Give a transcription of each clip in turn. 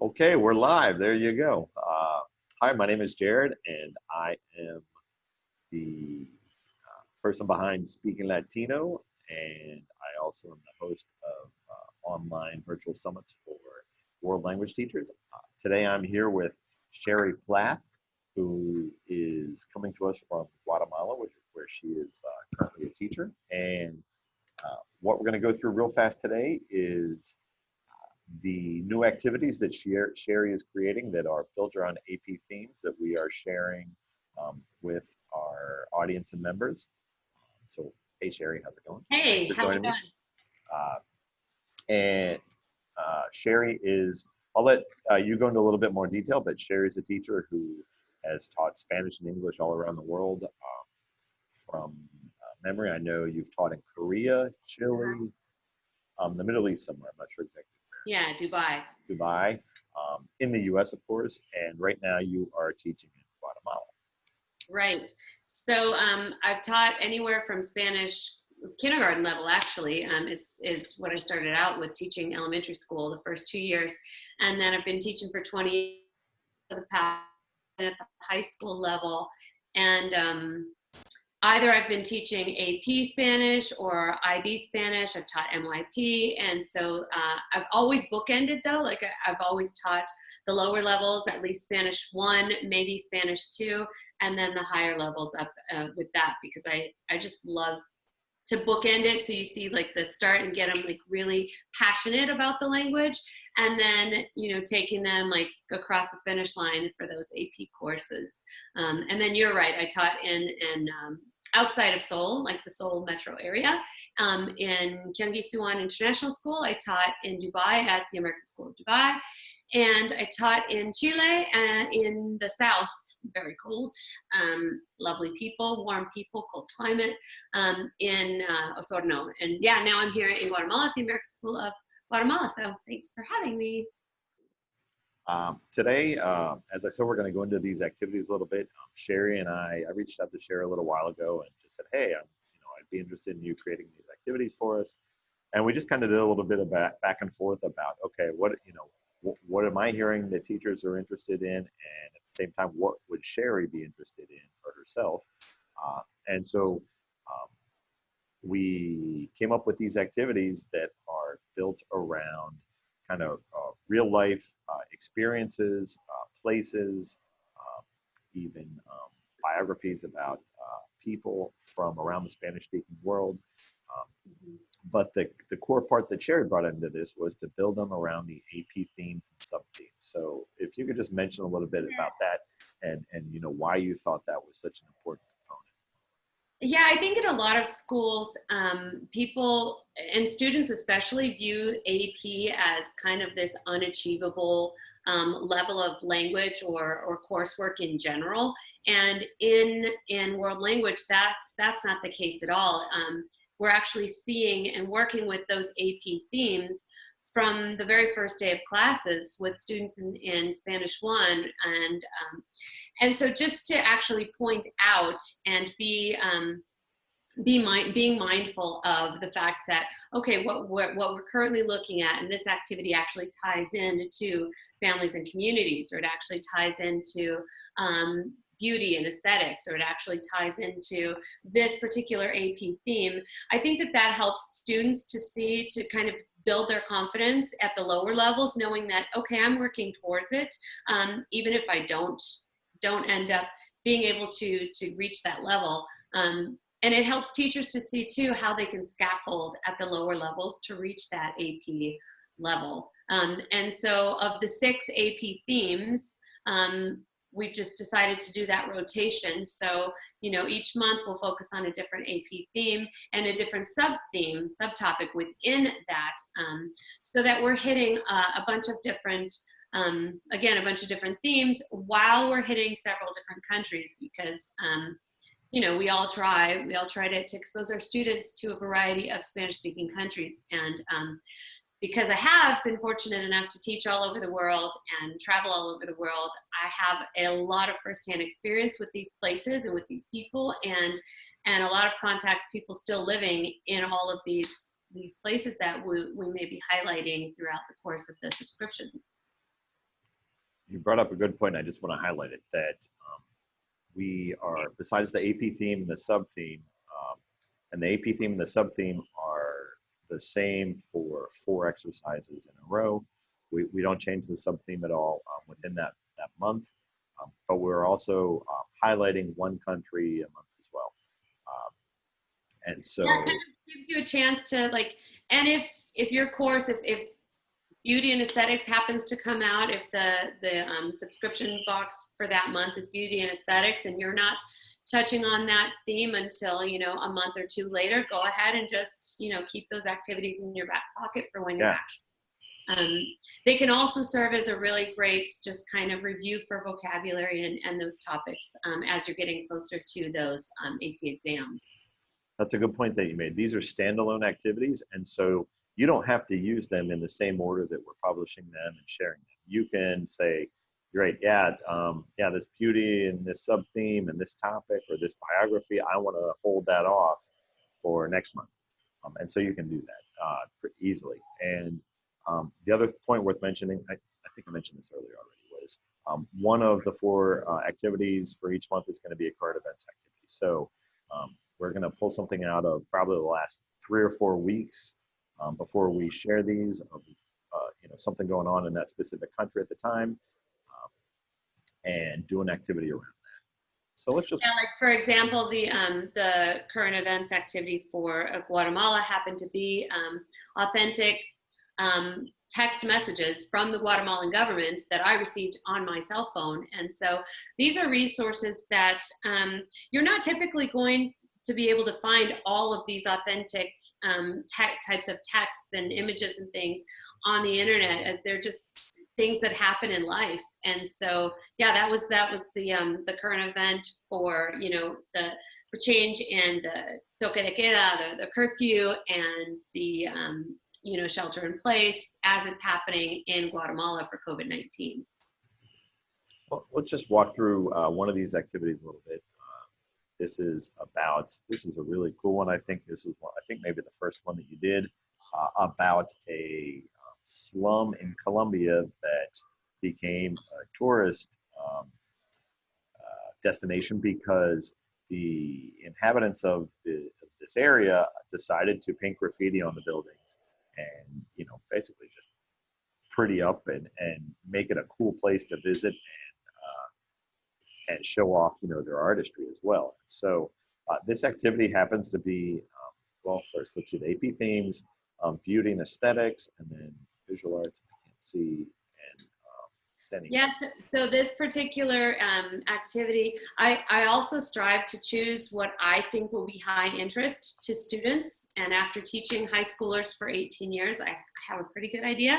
Okay, we're live. There you go. Hi, my name is Jared, and I am the person behind Speaking Latino, and I also am the host of online virtual summits for world language teachers. Today, I'm here with Sheri Plath, who is coming to us from Guatemala, where she is currently a teacher. And what we're going to go through real fast today is the new activities that Sheri is creating that are built around AP themes that we are sharing with our audience and members. So, hey Sheri, how's it going? Thanks Hey, for how's it joining me. going? And Sheri is, I'll let you go into a little bit more detail, but Sheri is a teacher who has taught Spanish and English all around the world. From memory, I know you've taught in Korea, Chile, the Middle East somewhere. I'm not sure exactly. Yeah, Dubai. Dubai, in the US, of course, and right now you are teaching in Guatemala. Right. So I've taught anywhere from Spanish kindergarten level actually is what I started out with, teaching elementary school the first 2 years, and then I've been teaching for 20 years for the past at the high school level, and either I've been teaching AP Spanish or IB Spanish. I've taught MYP. And so I've always bookended though. Like I've always taught the lower levels, at least Spanish 1, maybe Spanish 2, and then the higher levels up with that, because I just love to bookend it. So you see like the start and get them like really passionate about the language, and then, you know, taking them like across the finish line for those AP courses. And then you're right. I taught in outside of Seoul, like the Seoul metro area, in Gyeonggi-Suwon International School. I taught in Dubai at the American School of Dubai, and I taught in Chile in the south, very cold, lovely people, warm people, cold climate, in Osorno. And yeah, now I'm here in Guatemala at the American School of Guatemala. So thanks for having me. Today, as I said, we're going to go into these activities a little bit. Sheri and I reached out to Sheri a little while ago and just said, hey, I'd be interested in you creating these activities for us. And we just kind of did a little bit of back and forth about, okay, what am I hearing that teachers are interested in? And at the same time, what would Sheri be interested in for herself? And so we came up with these activities that are built around kind of real life experiences, places, even biographies about people from around the Spanish speaking world. Um, but the core part that Sheri brought into this was to build them around the AP themes and sub themes. So if you could just mention a little bit about that and why you thought that was such an important component. Yeah, I think in a lot of schools, people and students especially view AP as kind of this unachievable level of language or coursework in general. And in world language, that's not the case at all. We're actually seeing and working with those AP themes from the very first day of classes with students in Spanish 1, and so just to actually point out and being mindful of the fact that, okay, what we're currently looking at, and this activity actually ties into families and communities, or it actually ties into beauty and aesthetics, or it actually ties into this particular AP theme. I think that helps students to kind of build their confidence at the lower levels, knowing that, okay, I'm working towards it, even if I don't end up being able to reach that level. And it helps teachers to see too how they can scaffold at the lower levels to reach that AP level. And so of the 6 AP themes, we just decided to do that rotation. So, each month we'll focus on a different AP theme and a different subtopic within that, so that we're hitting a bunch of different, again, a bunch of different themes while we're hitting several different countries, because we all try to expose our students to a variety of Spanish speaking countries. And because I have been fortunate enough to teach all over the world and travel all over the world, I have a lot of firsthand experience with these places and with these people, and a lot of contacts, people still living in all of these places that we may be highlighting throughout the course of the subscriptions. You brought up a good point. I just want to highlight it that we are, besides the AP theme and the sub theme, and the AP theme and the sub theme are the same for 4 exercises in a row. We don't change the sub theme at all within that month, but we're also highlighting one country a month as well. And so yeah, it kind of gives you a chance to like, and if your course, if beauty and aesthetics happens to come out, if the subscription box for that month is beauty and aesthetics, and you're not touching on that theme until, you know, a month or 2 later, go ahead and just, you know, keep those activities in your back pocket for when you're actually. They can also serve as a really great just kind of review for vocabulary and those topics as you're getting closer to those AP exams. That's a good point that you made. These are standalone activities, and so you don't have to use them in the same order that we're publishing them and sharing them. You can say, great, yeah, this beauty and this sub-theme and this topic or this biography, I want to hold that off for next month. And so you can do that pretty easily. And the other point worth mentioning, I think I mentioned this earlier already, was one of the 4 activities for each month is going to be a current events activity. So we're going to pull something out of probably the last 3 or 4 weeks before we share these, you know, something going on in that specific country at the time, and do an activity around that. So let's just, like for example, the current events activity for Guatemala happened to be authentic text messages from the Guatemalan government that I received on my cell phone. And so these are resources that you're not typically going to be able to find all of these authentic types of texts and images and things on the internet, as they're just things that happen in life. And so, yeah, that was the current event for, you know, the change in the toque de queda, the curfew, and the you know, shelter in place as it's happening in Guatemala for COVID-19. well, let's just walk through one of these activities a little bit. This is a really cool one. I think maybe the first one that you did about a slum in Colombia that became a tourist destination because the inhabitants of this area decided to paint graffiti on the buildings and, you know, basically just pretty up and make it a cool place to visit and show off, you know, their artistry as well. So this activity happens to be, well, first let's see, the AP themes, beauty and aesthetics, and then visual arts. I can't see, and sending. Yes, so this particular activity, I also strive to choose what I think will be high interest to students. And after teaching high schoolers for 18 years, I have a pretty good idea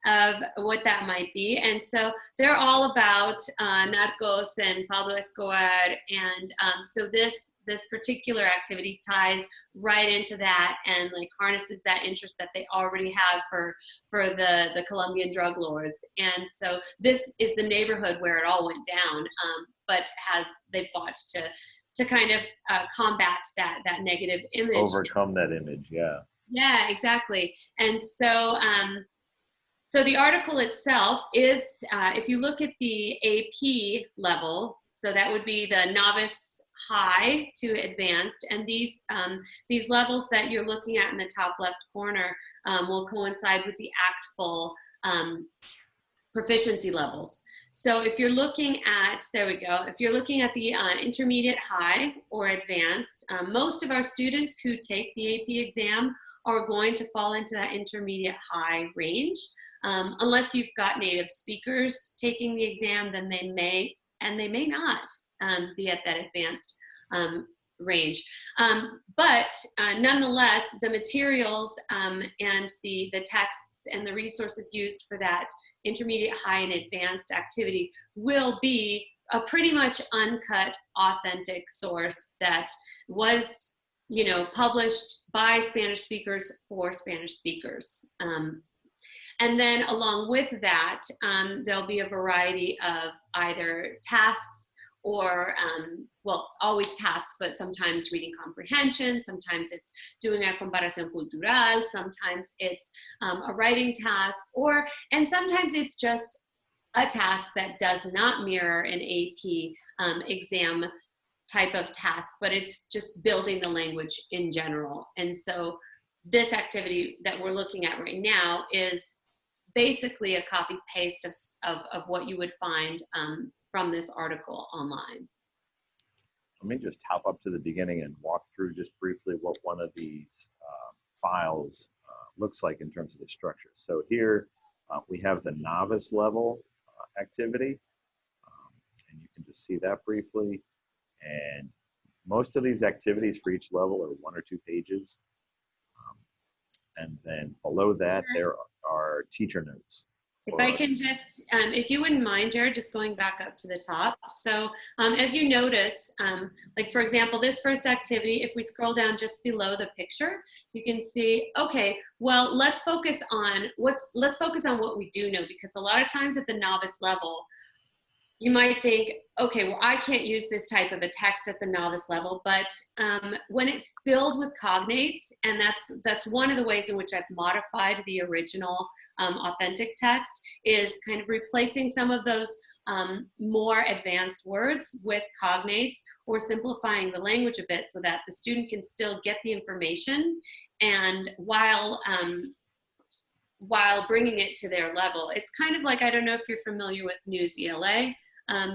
of what that might be. And so they're all about narcos and Pablo Escobar. And so this particular activity ties right into that and like harnesses that interest that they already have for the Colombian drug lords. And so this is the neighborhood where it all went down, but they fought to kind of combat that negative image. Overcome that image, yeah. Yeah, exactly. And so so the article itself is, if you look at the AP level, so that would be the novice, high to advanced, and these levels that you're looking at in the top left corner will coincide with the actual proficiency levels. So if you're looking at, there we go, if you're looking at the intermediate, high, or advanced, most of our students who take the AP exam are going to fall into that intermediate high range. Unless you've got native speakers taking the exam, then they may not be at that advanced range. But nonetheless, the materials and the texts and the resources used for that intermediate, high, and advanced activity will be a pretty much uncut, authentic source that was, you know, published by Spanish speakers for Spanish speakers. And then along with that, there'll be a variety of either tasks or, well, always tasks, but sometimes reading comprehension, sometimes it's doing a comparación cultural, sometimes it's a writing task, and sometimes it's just a task that does not mirror an AP exam type of task, but it's just building the language in general. And so this activity that we're looking at right now is basically a copy paste of what you would find from this article online. Let me just hop up to the beginning and walk through just briefly what one of these files looks like in terms of the structure. So here we have the novice level activity, and you can just see that briefly. And most of these activities for each level are 1 or 2 pages. And then below that, there are teacher notes. If I can just, if you wouldn't mind, Jared, just going back up to the top. So as you notice, like for example, this first activity, if we scroll down just below the picture, you can see, okay, well, let's focus on what we do know, because a lot of times at the novice level, you might think, okay, well, I can't use this type of a text at the novice level, but when it's filled with cognates, and that's one of the ways in which I've modified the original authentic text, is kind of replacing some of those more advanced words with cognates, or simplifying the language a bit so that the student can still get the information, and while bringing it to their level. It's kind of like, I don't know if you're familiar with News ELA,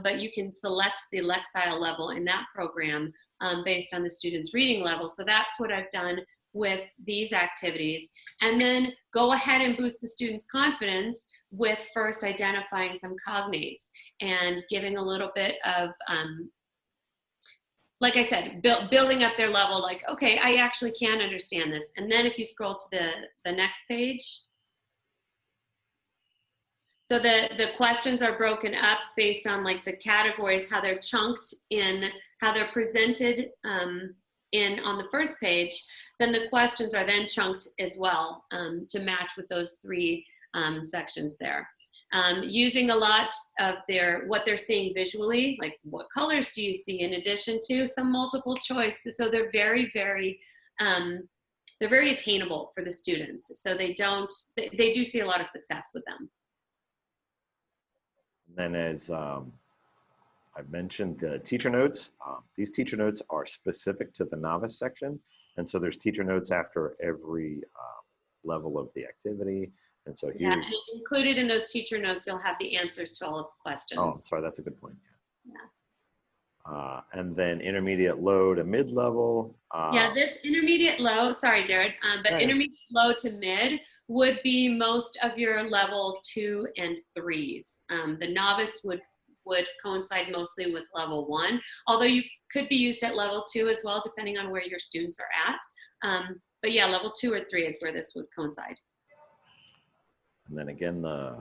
but you can select the Lexile level in that program based on the student's reading level. So that's what I've done with these activities. And then go ahead and boost the student's confidence with first identifying some cognates and giving a little bit of, like I said, building up their level, like, okay, I actually can understand this. And then if you scroll to the next page, so the questions are broken up based on like the categories, how they're chunked in, how they're presented on the first page. Then the questions are then chunked as well to match with those 3 sections there. Using a lot of what they're seeing visually, like what colors do you see, in addition to some multiple choice. So they're very, very attainable for the students. So they do see a lot of success with them. And then as I've mentioned, the teacher notes, these teacher notes are specific to the novice section. And so there's teacher notes after every level of the activity. And so here's— yeah, included in those teacher notes, you'll have the answers to all of the questions. Oh, sorry, that's a good point. Yeah. And then intermediate low to mid-level. Yeah, this intermediate low, sorry, Jared, but intermediate low to mid would be most of your level 2 and 3s. The novice would coincide mostly with level 1, although you could be used at level 2 as well, depending on where your students are at. But yeah, level 2 or 3 is where this would coincide. And then again, the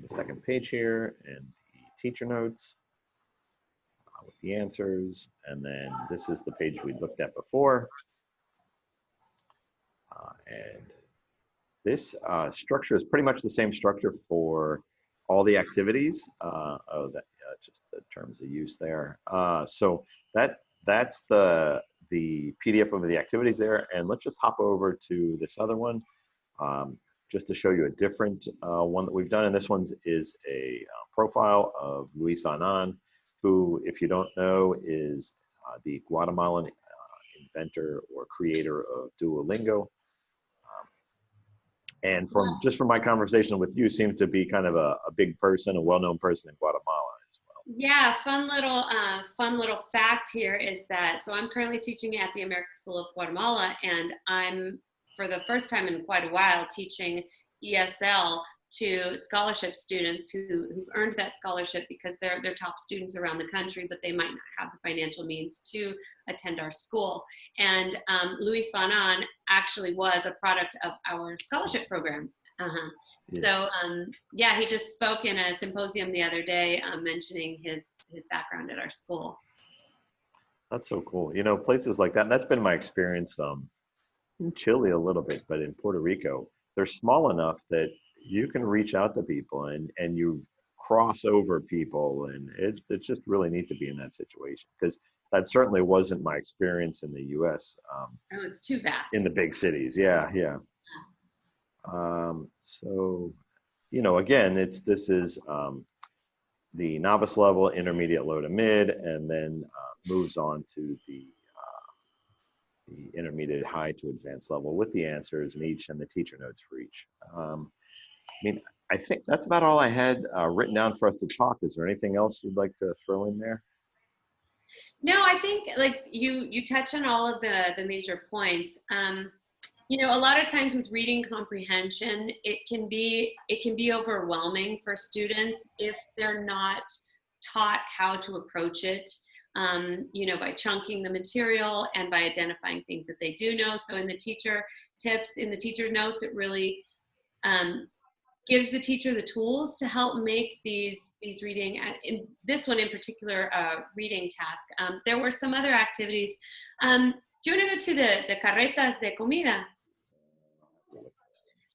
second page here, and the teacher notes with the answers. And then this is the page we looked at before. And this structure is pretty much the same structure for all the activities. Just the terms of use there. So that's the PDF of the activities there. And let's just hop over to this other one, just to show you a different one that we've done. And this one is a profile of Luis Van Ahn, who, if you don't know, is the Guatemalan inventor or creator of Duolingo. And from my conversation with you, seems to be kind of a big person, a well-known person in Guatemala as well. Yeah, fun little fact here is that, so I'm currently teaching at the American School of Guatemala, and I'm, for the first time in quite a while, teaching ESL to scholarship students who've earned that scholarship because they're top students around the country, but they might not have the financial means to attend our school. And Luis Van Ahn actually was a product of our scholarship program. Yeah. So yeah, he just spoke in a symposium the other day mentioning his background at our school. That's so cool. You know, places like that, and that's been my experience in Chile a little bit, but in Puerto Rico, they're small enough that you can reach out to people and you cross over people, and it's just really neat to be in that situation, because that certainly wasn't my experience in the US. Oh, it's too vast. In the big cities, yeah. So, you know, again, this is the novice level, intermediate, low to mid, and then moves on to the intermediate, high to advanced level with the answers in each and the teacher notes for each. I mean, I think that's about all I had written down for us to talk. Is there anything else you'd like to throw in there? No, I think like you touch on all of the major points. You know, a lot of times with reading comprehension, it can be overwhelming for students if they're not taught how to approach it. You know, by chunking the material and by identifying things that they do know. So in the teacher tips, in the teacher notes, it really gives the teacher the tools to help make these reading, in this one in particular, reading task. There were some other activities. Do you want to go to the carretas de comida?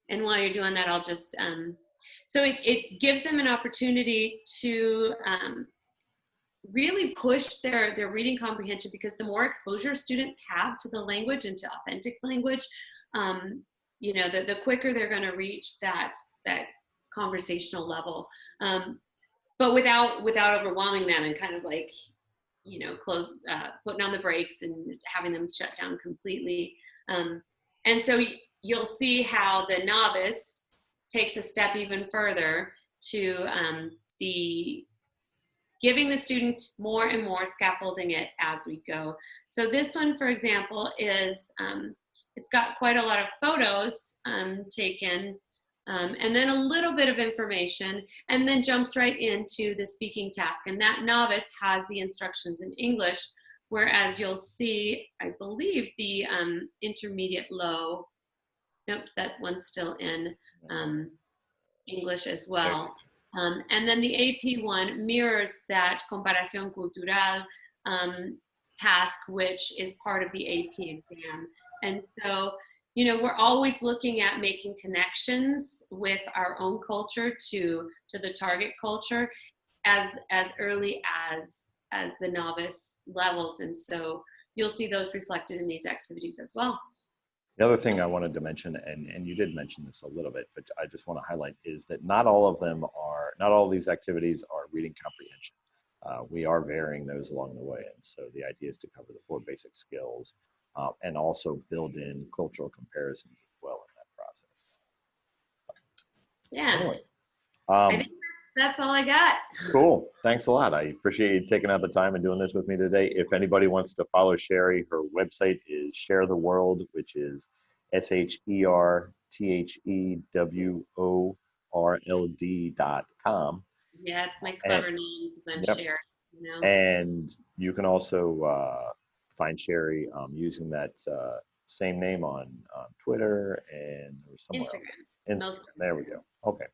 And while you're doing that, I'll just, so it gives them an opportunity to really push their reading comprehension, because the more exposure students have to the language and to authentic language, you know, the quicker they're going to reach that conversational level, but without overwhelming them and kind of like, you know, putting on the brakes and having them shut down completely. And so you'll see how the novice takes a step even further to the giving the student more and more, scaffolding it as we go. So this one, for example, is, it's got quite a lot of photos taken, and then a little bit of information, and then jumps right into the speaking task. And that novice has the instructions in English, whereas you'll see, I believe, the intermediate low, nope, that one's still in English as well. And then the AP one mirrors that comparación cultural task, which is part of the AP exam. And so, you know, we're always looking at making connections with our own culture to the target culture as early as the novice levels. And so you'll see those reflected in these activities as well. The other thing I wanted to mention, and you did mention this a little bit, but I just want to highlight, is that not all of these activities are reading comprehension. We are varying those along the way. And so the idea is to cover the 4 basic skills and also build in cultural comparisons as well in that process. Yeah. Anyway, I think that's all I got. Cool. Thanks a lot. I appreciate you taking out the time and doing this with me today. If anybody wants to follow Sheri, her website is Share the World, which is SHERTHEWORLD.com. Yeah, it's my clever name because I'm Sheri. You know? And you can also find Sheri using that same name on Twitter and or somewhere Instagram. else. Instagram. There we go. Okay.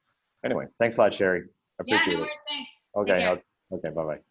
Anyway, thanks a lot, Sheri. I appreciate it. Thanks. Okay. Okay. Bye-bye.